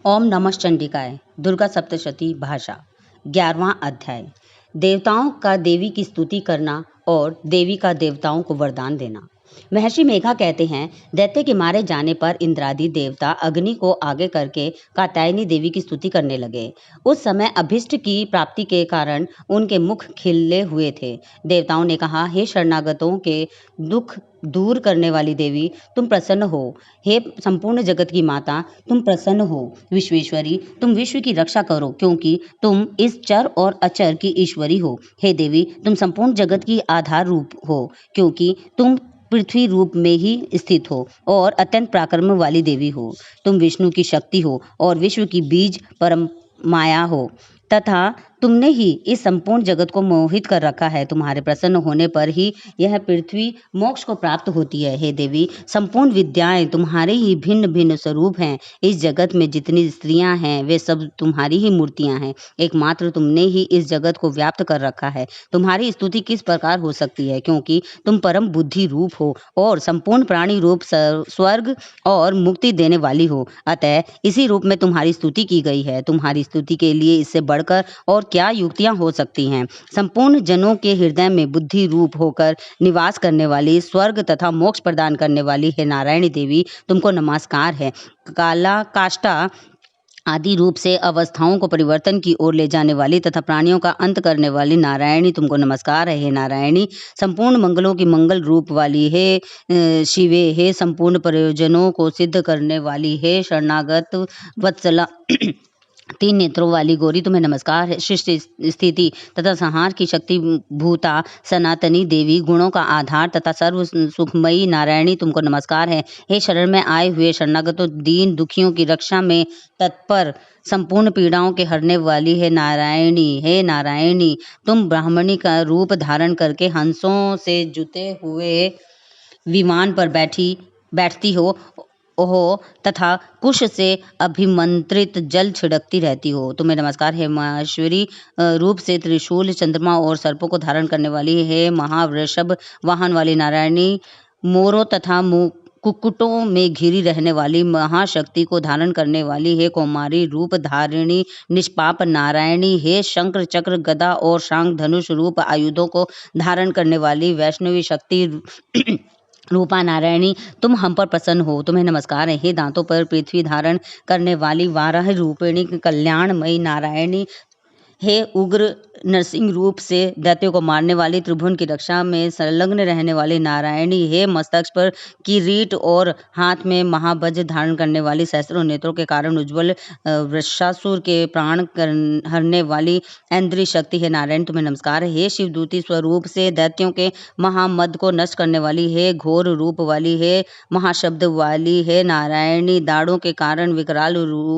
ओम नमः चंडिकाय दुर्गा सप्तशती भाषा 11वां अध्याय। देवताओं का देवी की स्तुति करना और देवी का देवताओं को वरदान देना। महर्षि मेघा कहते हैं, दैत्य के मारे जाने पर इंद्रादि देवता अग्नि को आगे करके कात्यायनी देवी की स्तुति करने लगे। उस समय अभिष्ट की प्राप्ति के कारण उनके मुख खिले हुए थे। देवताओं ने कहा, हे शरणागतों के दुख दूर करने वाली देवी, तुम प्रसन्न हो। हे संपूर्ण जगत की माता, तुम प्रसन्न हो। विश्वेश्वरी, तुम विश्व की रक्षा करो, क्योंकि तुम इस चर और अचर की ईश्वरी हो। हे देवी, तुम संपूर्ण जगत की आधार रूप हो, क्योंकि तुम पृथ्वी रूप में ही स्थित हो और अत्यंत पराक्रम वाली देवी हो। तुम विष्णु की शक्ति हो और विश्व की बीज परम माया हो, तथा तुमने ही इस संपूर्ण जगत को मोहित कर रखा है। तुम्हारे प्रसन्न होने पर ही यह पृथ्वी मोक्ष को प्राप्त होती है। हे देवी, संपूर्ण विद्याएं तुम्हारे ही भिन्न भिन्न स्वरूप हैं। इस जगत में जितनी स्त्रियां हैं वे सब तुम्हारी ही मूर्तियां हैं। एकमात्र तुमने ही इस जगत को व्याप्त कर रखा है। तुम्हारी स्तुति किस प्रकार हो सकती है, क्योंकि तुम परम बुद्धि रूप हो और संपूर्ण प्राणी रूप स्वर्ग और मुक्ति देने वाली हो। अतः इसी रूप में तुम्हारी स्तुति की गई है। तुम्हारी स्तुति के लिए इससे बढ़कर और क्या युक्तियां हो सकती हैं। संपूर्ण जनों के हृदय में बुद्धि रूप होकर निवास करने वाली, स्वर्ग तथा मोक्ष प्रदान करने वाली हे नारायणी देवी, तुमको नमस्कार है। काला काष्ठा आदि रूप से अवस्थाओं को परिवर्तन की ओर ले जाने वाली तथा प्राणियों का अंत करने वाली नारायणी, तुमको नमस्कार है। हे नारायणी, संपूर्ण मंगलों की मंगल रूप वाली, हे शिवे, हे संपूर्ण प्रयोजनों को सिद्ध करने वाली, हे शरणागत वत्सला तीन नेत्रों वाली गौरी, तुम्हें नमस्कार है। सृष्टि स्थिति तथा संहार की शक्ति भूता सनातनी देवी, गुणों का आधार तथा सर्व सुखमयी नारायणी, तुमको नमस्कार है। हे शरण में आए हुए शरणागतों, दीन दुखियों की रक्षा में तत्पर, संपूर्ण पीड़ाओं के हरने वाली है नारायणी। हे नारायणी, तुम ब्राह्मणी का रूप धारण करके हंसों से जुते हुए विमान पर बैठती हो तथा कुश से अभिमंत्रित जल छिड़कती रहती हो। तुम्हें नमस्कार है। माहेश्वरी रूप से त्रिशूल, चंद्रमा और सर्पों को धारण करने वाली है महावृषभ वाहन वाली नारायणी, मोरों तथा कुक्कुटों में घिरी रहने वाली महाशक्ति को धारण करने वाली है कौमारी रूप धारिणी निष्पाप नारायणी, हे शंकर चक्र गदा और शांग धनुष रूप आयुधों को धारण करने वाली वैष्णवी शक्ति रूपा नारायणी, तुम हम पर प्रसन्न हो। तुम्हें नमस्कार है। हे दांतों पर पृथ्वी धारण करने वाली वाराह रूपिणी कल्याणमयी नारायणी, हे उग्र नरसिंह रूप से दैत्यों को मारने वाली, त्रिभुवन की रक्षा में संलग्न रहने वाली नारायणी, हे मस्तक पर किरीट और हाथ में महावज धारण करने वाली, सहस्रों नेत्रों के कारण उज्ज्वल वृषासुर के प्राण हरने वाली ऐन्द्री शक्ति है नारायण, तुम्हें नमस्कार है। हे शिवदूती स्वरूप से दैत्यों के महामद को नष्ट करने वाली, हे घोर रूप वाली, हे महाशब्द वाली, हे नारायणी, दाढ़ों के कारण विकराल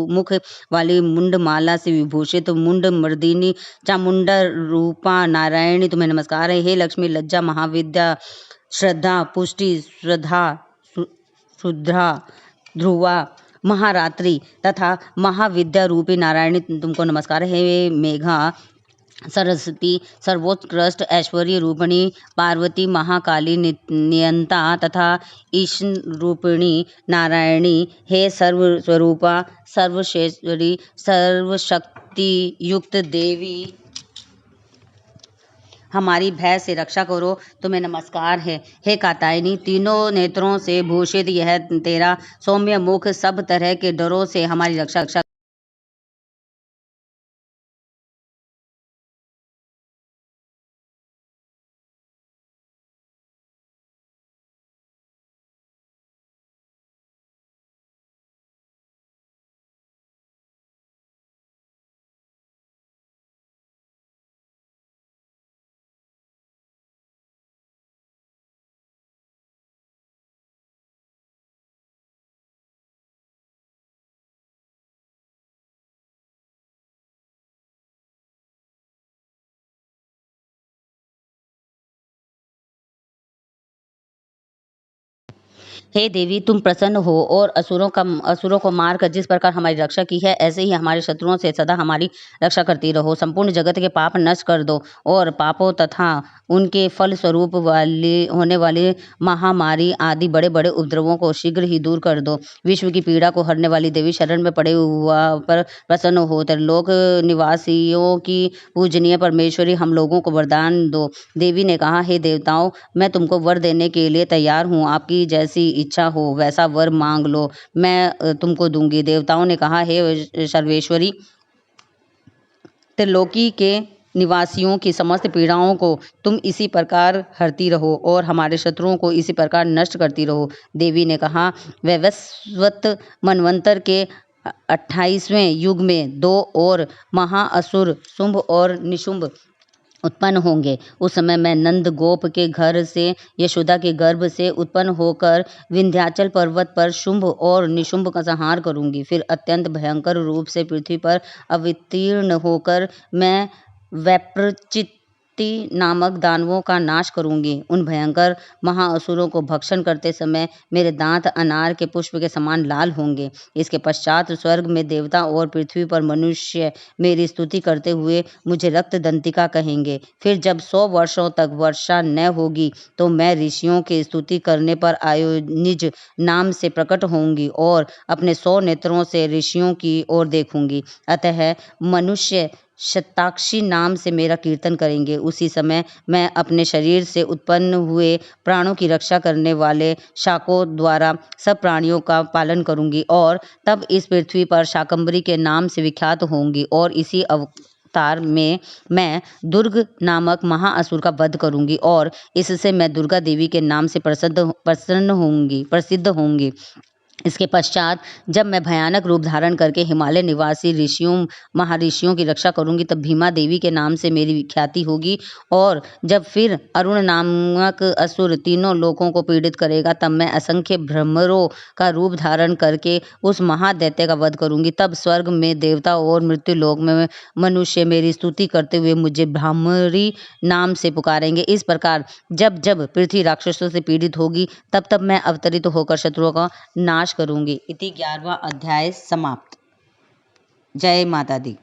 मुख वाली, मुंडमाला से विभूषित मुंड मर्दिनी चामुंडा रूपा नारायणी, तुम्हें नमस्कार है। हे लक्ष्मी लज्जा महाविद्या श्रद्धा पुष्टि श्रद्धा शुद्धा ध्रुवा महारात्रि तथा महाविद्या रूपी नारायणी, तुमको नमस्कार है। मेघा सरस्वती सर्वोत्कृष्ट ऐश्वर्य रूपिणी पार्वती महाकाली नियंता तथा ईशन रूपिणी नारायणी, हे सर्वस्वरूपा सर्वश्रेष्ठी सर्वशक्ति युक्त देवी, हमारी भय से रक्षा करो। तुम्हें नमस्कार है। हे कात्यायनी, तीनों नेत्रों से भूषित यह तेरा सौम्य मुख सब तरह के डरों से हमारी रक्षा हे देवी, तुम प्रसन्न हो और असुरों को मारकर जिस प्रकार हमारी रक्षा की है, ऐसे ही हमारे शत्रुओं से सदा हमारी रक्षा करती रहो। संपूर्ण जगत के पाप नष्ट कर दो और पापों तथा उनके फल स्वरूप होने वाली महामारी आदि बड़े बड़े उपद्रवों को शीघ्र ही दूर कर दो। विश्व की पीड़ा को हरने वाली देवी, शरण में पड़े हुआ पर प्रसन्न हो। त्रिलोक निवासियों की पूजनीय परमेश्वरी, हम लोगों को वरदान दो। देवी ने कहा, हे देवताओं, मैं तुमको वर देने के लिए तैयार हूँ। आपकी जैसी इच्छा हो वैसा वर मांग लो, मैं तुमको दूंगी। देवताओं ने कहा, हे सर्वेश्वरी, त्रिलोकी के निवासियों की समस्त पीड़ाओं को तुम इसी प्रकार हरती रहो और हमारे शत्रुओं को इसी प्रकार नष्ट करती रहो। देवी ने कहा, वैवस्वत मनवंतर के 28वें युग में दो और महाअसुर शुंभ और निशुंभ उत्पन्न होंगे। उस समय मैं नंद गोप के घर से, यशोदा के गर्भ से उत्पन्न होकर विंध्याचल पर्वत पर शुंभ और निशुंभ का संहार करूंगी। फिर अत्यंत भयंकर रूप से पृथ्वी पर अवतीर्ण होकर मैं वैप्रचित्ति नामक दानवों का नाश करूंगी। उन भयंकर महाअसुरों को भक्षण करते समय मेरे दांत अनार के पुष्प के समान लाल होंगे। इसके पश्चात स्वर्ग में देवता और पृथ्वी पर मनुष्य मेरी स्तुति करते हुए मुझे रक्त दंतिका कहेंगे। फिर जब 100 वर्षों तक वर्षा न होगी तो मैं ऋषियों की स्तुति करने पर आयोनिज नाम से प्रकट होंगी और अपने 100 नेत्रों से ऋषियों की ओर देखूंगी। अतः मनुष्य शताक्षी नाम से मेरा कीर्तन करेंगे। उसी समय मैं अपने शरीर से उत्पन्न हुए प्राणों की रक्षा करने वाले शाकों द्वारा सब प्राणियों का पालन करूंगी और तब इस पृथ्वी पर शाकंभरी के नाम से विख्यात होंगी और इसी अवतार में मैं दुर्ग नामक महाअसुर का वध करूंगी और इससे मैं दुर्गा देवी के नाम से प्रसिद्ध होंगी। इसके पश्चात जब मैं भयानक रूप धारण करके हिमालय निवासी महर्षियों की रक्षा करूंगी, तब भीमा देवी के नाम से मेरी ख्याति होगी। और जब फिर अरुण नामक असुर तीनों लोकों को पीड़ित करेगा, तब मैं असंख्य भ्रमरों का रूप धारण करके उस महादैत्य का वध करूंगी। तब स्वर्ग में देवता और मृत्यु लोक में मनुष्य मेरी स्तुति करते हुए मुझे भ्रामरी नाम से पुकारेंगे। इस प्रकार जब जब पृथ्वी राक्षसों से पीड़ित होगी, तब तब मैं अवतरित होकर शत्रुओं का नाश करूंगी। इति 11वां अध्याय समाप्त। जय माता दी।